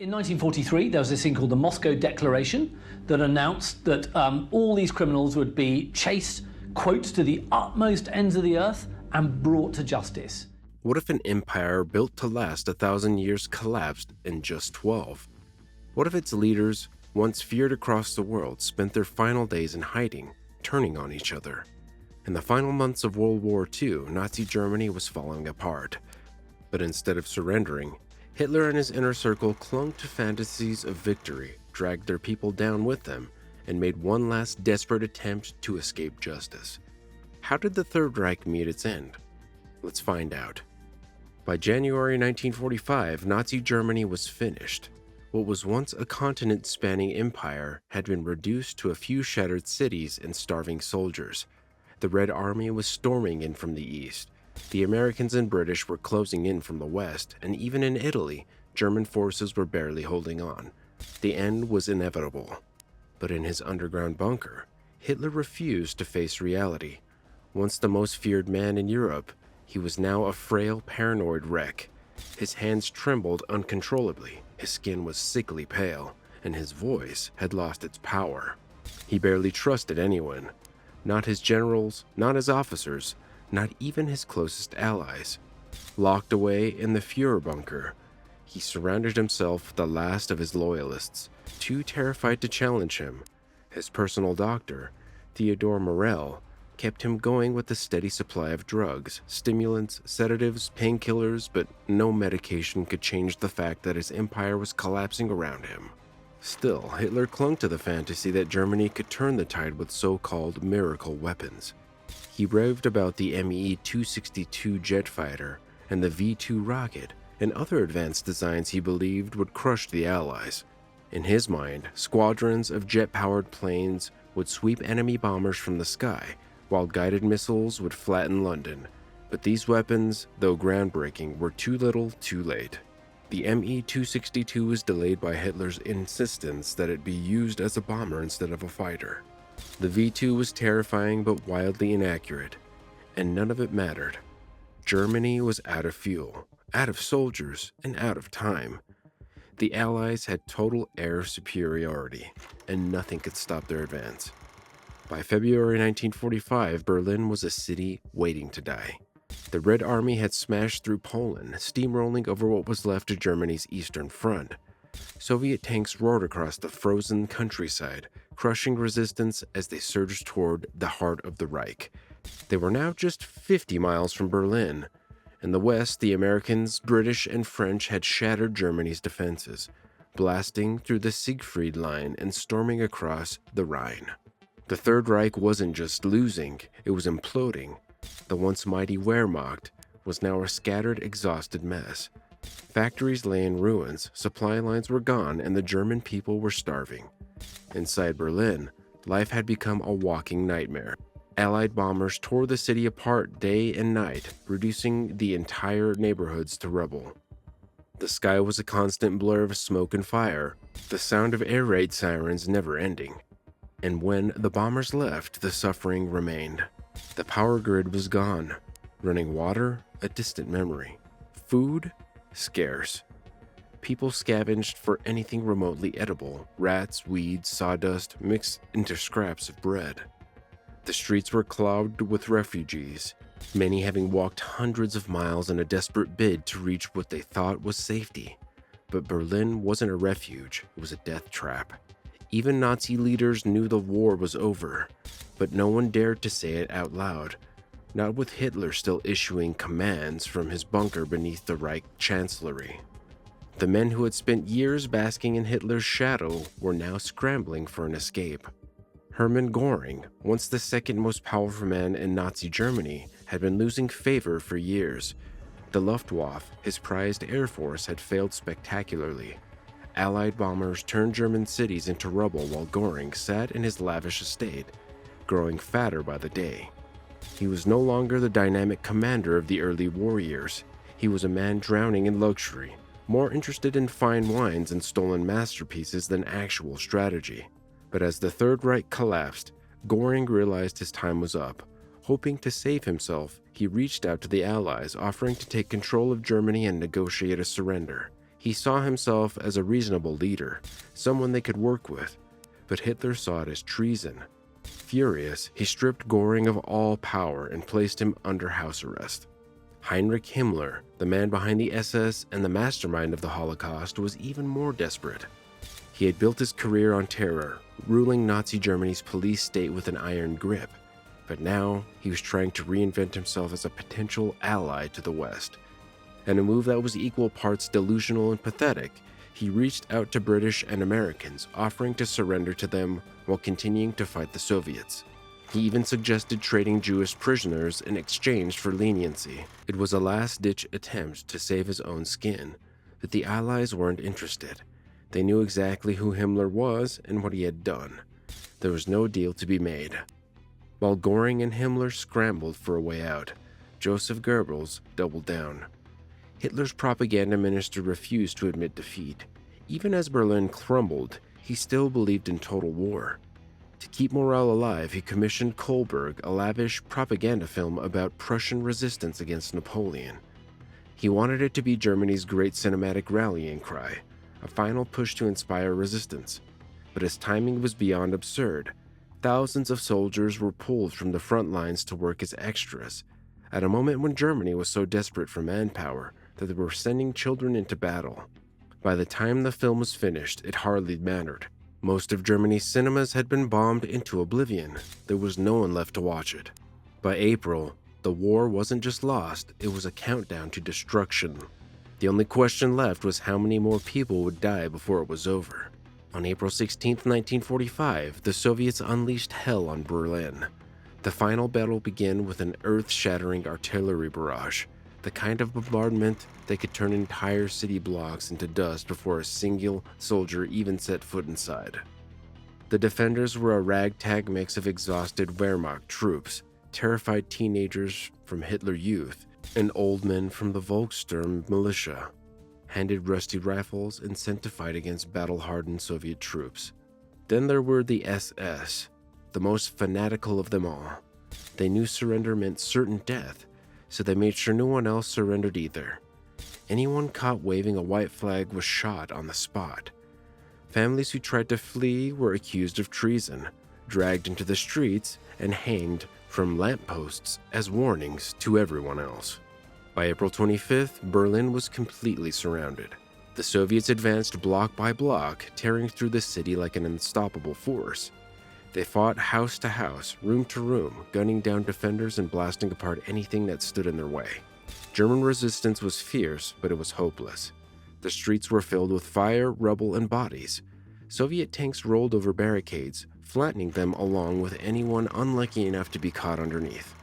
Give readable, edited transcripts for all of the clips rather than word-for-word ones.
In 1943, there was this thing called the Moscow Declaration that announced that all these criminals would be chased, quote, to the utmost ends of the earth and brought to justice. What if an empire built to last 1,000 years collapsed in just 12? What if its leaders, once feared across the world, spent their final days in hiding, turning on each other? In the final months of World War II, Nazi Germany was falling apart. But instead of surrendering, Hitler and his inner circle clung to fantasies of victory, dragged their people down with them, and made one last desperate attempt to escape justice. How did the Third Reich meet its end? Let's find out. By January 1945, Nazi Germany was finished. What was once a continent-spanning empire had been reduced to a few shattered cities and starving soldiers. The Red Army was storming in from the east. The Americans and British were closing in from the west, and even in Italy, German forces were barely holding on. The end was inevitable. But in his underground bunker, Hitler refused to face reality. Once the most feared man in Europe, he was now a frail, paranoid wreck. His hands trembled uncontrollably, his skin was sickly pale, and his voice had lost its power. He barely trusted anyone. Not his generals, not his officers, not even his closest allies. Locked away in the Führer bunker, he surrounded himself with the last of his loyalists, too terrified to challenge him. His personal doctor, Theodor Morell, kept him going with a steady supply of drugs, stimulants, sedatives, painkillers, but no medication could change the fact that his empire was collapsing around him. Still, Hitler clung to the fantasy that Germany could turn the tide with so-called miracle weapons. He raved about the Me-262 jet fighter and the V-2 rocket and other advanced designs he believed would crush the Allies. In his mind, squadrons of jet-powered planes would sweep enemy bombers from the sky, while guided missiles would flatten London. But these weapons, though groundbreaking, were too little, too late. The Me-262 was delayed by Hitler's insistence that it be used as a bomber instead of a fighter. The V-2 was terrifying but wildly inaccurate, and none of it mattered. Germany was out of fuel, out of soldiers, and out of time. The Allies had total air superiority, and nothing could stop their advance. By February 1945, Berlin was a city waiting to die. The Red Army had smashed through Poland, steamrolling over what was left of Germany's eastern front. Soviet tanks roared across the frozen countryside, crushing resistance as they surged toward the heart of the Reich. They were now just 50 miles from Berlin. In the west, the Americans, British, and French had shattered Germany's defenses, blasting through the Siegfried Line and storming across the Rhine. The Third Reich wasn't just losing, it was imploding. The once mighty Wehrmacht was now a scattered, exhausted mess. Factories lay in ruins, supply lines were gone, and the German people were starving. Inside Berlin, life had become a walking nightmare. Allied bombers tore the city apart day and night, reducing the entire neighborhoods to rubble. The sky was a constant blur of smoke and fire, the sound of air raid sirens never ending. And when the bombers left, the suffering remained. The power grid was gone. Running water, a distant memory. Food, scarce. People scavenged for anything remotely edible, rats, weeds, sawdust, mixed into scraps of bread. The streets were clogged with refugees, many having walked hundreds of miles in a desperate bid to reach what they thought was safety. But Berlin wasn't a refuge, it was a death trap. Even Nazi leaders knew the war was over, but no one dared to say it out loud, not with Hitler still issuing commands from his bunker beneath the Reich Chancellery. The men who had spent years basking in Hitler's shadow were now scrambling for an escape. Hermann Göring, once the second most powerful man in Nazi Germany, had been losing favor for years. The Luftwaffe, his prized air force, had failed spectacularly. Allied bombers turned German cities into rubble while Göring sat in his lavish estate, growing fatter by the day. He was no longer the dynamic commander of the early war years. He was a man drowning in luxury, more interested in fine wines and stolen masterpieces than actual strategy. But as the Third Reich collapsed, Göring realized his time was up. Hoping to save himself, he reached out to the Allies, offering to take control of Germany and negotiate a surrender. He saw himself as a reasonable leader, someone they could work with, but Hitler saw it as treason. Furious, he stripped Göring of all power and placed him under house arrest. Heinrich Himmler, the man behind the SS and the mastermind of the Holocaust, was even more desperate. He had built his career on terror, ruling Nazi Germany's police state with an iron grip, but now he was trying to reinvent himself as a potential ally to the West. In a move that was equal parts delusional and pathetic, he reached out to British and Americans, offering to surrender to them while continuing to fight the Soviets. He even suggested trading Jewish prisoners in exchange for leniency. It was a last-ditch attempt to save his own skin, but the Allies weren't interested. They knew exactly who Himmler was and what he had done. There was no deal to be made. While Göring and Himmler scrambled for a way out, Joseph Goebbels doubled down. Hitler's propaganda minister refused to admit defeat. Even as Berlin crumbled, he still believed in total war. To keep morale alive, he commissioned Kohlberg a lavish propaganda film about Prussian resistance against Napoleon. He wanted it to be Germany's great cinematic rallying cry, a final push to inspire resistance. But his timing was beyond absurd. Thousands of soldiers were pulled from the front lines to work as extras, at a moment when Germany was so desperate for manpower that they were sending children into battle. By the time the film was finished, it hardly mattered. Most of Germany's cinemas had been bombed into oblivion. There was no one left to watch it. By April, the war wasn't just lost, it was a countdown to destruction. The only question left was how many more people would die before it was over. On April 16, 1945, the Soviets unleashed hell on Berlin. The final battle began with an earth-shattering artillery barrage, the kind of bombardment that could turn entire city blocks into dust before a single soldier even set foot inside. The defenders were a ragtag mix of exhausted Wehrmacht troops, terrified teenagers from Hitler Youth, and old men from the Volkssturm militia, handed rusty rifles and sent to fight against battle-hardened Soviet troops. Then there were the SS, the most fanatical of them all. They knew surrender meant certain death, so they made sure no one else surrendered either. Anyone caught waving a white flag was shot on the spot. Families who tried to flee were accused of treason, dragged into the streets, and hanged from lampposts as warnings to everyone else. By April 25th, Berlin was completely surrounded. The Soviets advanced block by block, tearing through the city like an unstoppable force. They fought house to house, room to room, gunning down defenders and blasting apart anything that stood in their way. German resistance was fierce, but it was hopeless. The streets were filled with fire, rubble, and bodies. Soviet tanks rolled over barricades, flattening them along with anyone unlucky enough to be caught underneath.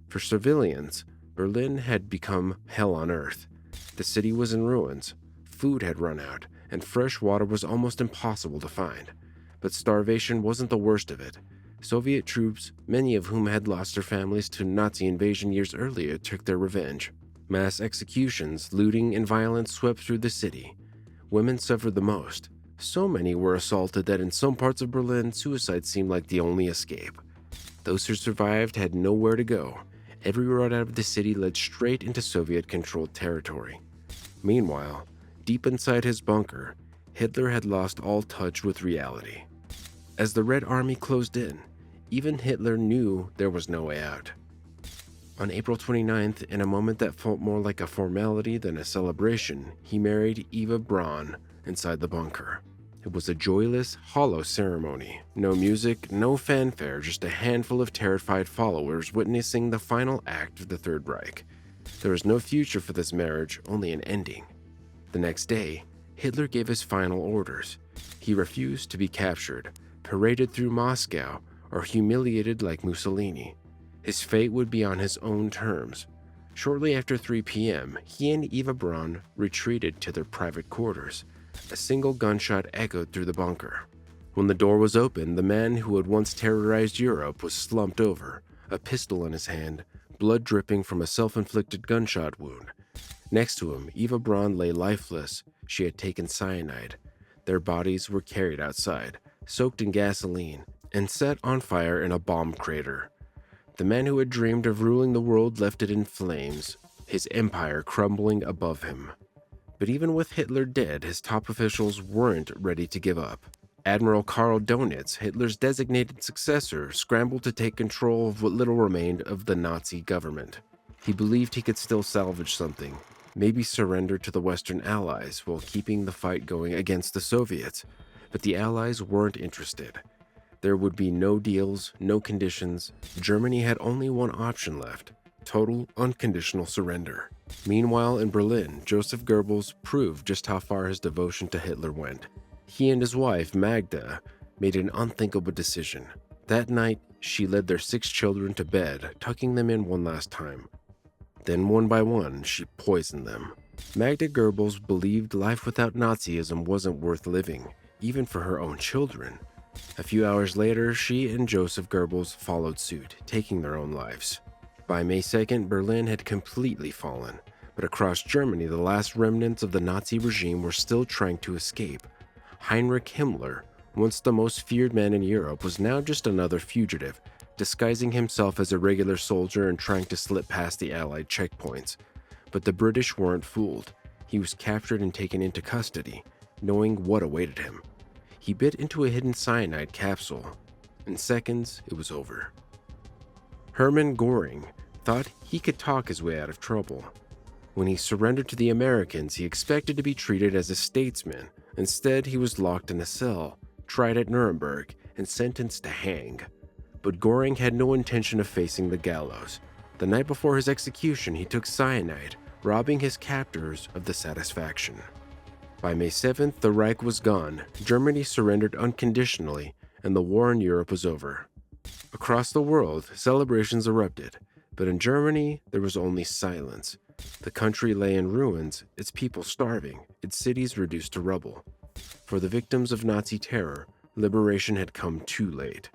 For civilians, Berlin had become hell on earth. The city was in ruins, food had run out, and fresh water was almost impossible to find. But starvation wasn't the worst of it. Soviet troops, many of whom had lost their families to Nazi invasion years earlier, took their revenge. Mass executions, looting, and violence swept through the city. Women suffered the most. So many were assaulted that in some parts of Berlin, suicide seemed like the only escape. Those who survived had nowhere to go. Every road out of the city led straight into Soviet-controlled territory. Meanwhile, deep inside his bunker, Hitler had lost all touch with reality. As the Red Army closed in, even Hitler knew there was no way out. On April 29th, in a moment that felt more like a formality than a celebration, he married Eva Braun inside the bunker. It was a joyless, hollow ceremony. No music, no fanfare, just a handful of terrified followers witnessing the final act of the Third Reich. There was no future for this marriage, only an ending. The next day, Hitler gave his final orders. He refused to be captured, paraded through Moscow, or humiliated like Mussolini. His fate would be on his own terms. Shortly after 3 p.m., he and Eva Braun retreated to their private quarters. A single gunshot echoed through the bunker. When the door was opened, the man who had once terrorized Europe was slumped over, a pistol in his hand, blood dripping from a self-inflicted gunshot wound. Next to him, Eva Braun lay lifeless. She had taken cyanide. Their bodies were carried outside, soaked in gasoline, and set on fire in a bomb crater. The man who had dreamed of ruling the world left it in flames, his empire crumbling above him. But even with Hitler dead, his top officials weren't ready to give up. Admiral Karl Donitz, Hitler's designated successor, scrambled to take control of what little remained of the Nazi government. He believed he could still salvage something, maybe surrender to the Western Allies while keeping the fight going against the Soviets. But the Allies weren't interested. There would be no deals, no conditions. Germany had only one option left: total, unconditional surrender. Meanwhile, in Berlin, Joseph Goebbels proved just how far his devotion to Hitler went. He and his wife, Magda, made an unthinkable decision. That night, she led their 6 children to bed, tucking them in one last time. Then, one by one, she poisoned them. Magda Goebbels believed life without Nazism wasn't worth living, even for her own children. A few hours later, she and Joseph Goebbels followed suit, taking their own lives. By May 2nd, Berlin had completely fallen, but across Germany, the last remnants of the Nazi regime were still trying to escape. Heinrich Himmler, once the most feared man in Europe, was now just another fugitive, disguising himself as a regular soldier and trying to slip past the Allied checkpoints. But the British weren't fooled. He was captured and taken into custody, knowing what awaited him. He bit into a hidden cyanide capsule. In seconds, it was over. Hermann Göring thought he could talk his way out of trouble. When he surrendered to the Americans, he expected to be treated as a statesman. Instead, he was locked in a cell, tried at Nuremberg, and sentenced to hang. But Göring had no intention of facing the gallows. The night before his execution, he took cyanide, robbing his captors of the satisfaction. By May 7th, the Reich was gone, Germany surrendered unconditionally, and the war in Europe was over. Across the world, celebrations erupted, but in Germany, there was only silence. The country lay in ruins, its people starving, its cities reduced to rubble. For the victims of Nazi terror, liberation had come too late.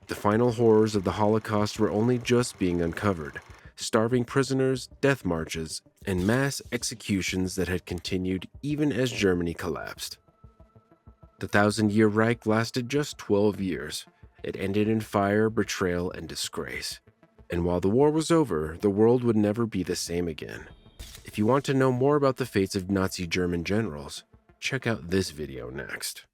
The final horrors of the Holocaust were only just being uncovered: starving prisoners, death marches, and mass executions that had continued even as Germany collapsed. The 1,000-year Reich lasted just 12 years. It ended in fire, betrayal, and disgrace. And while the war was over, the world would never be the same again. If you want to know more about the fates of Nazi German generals, check out this video next.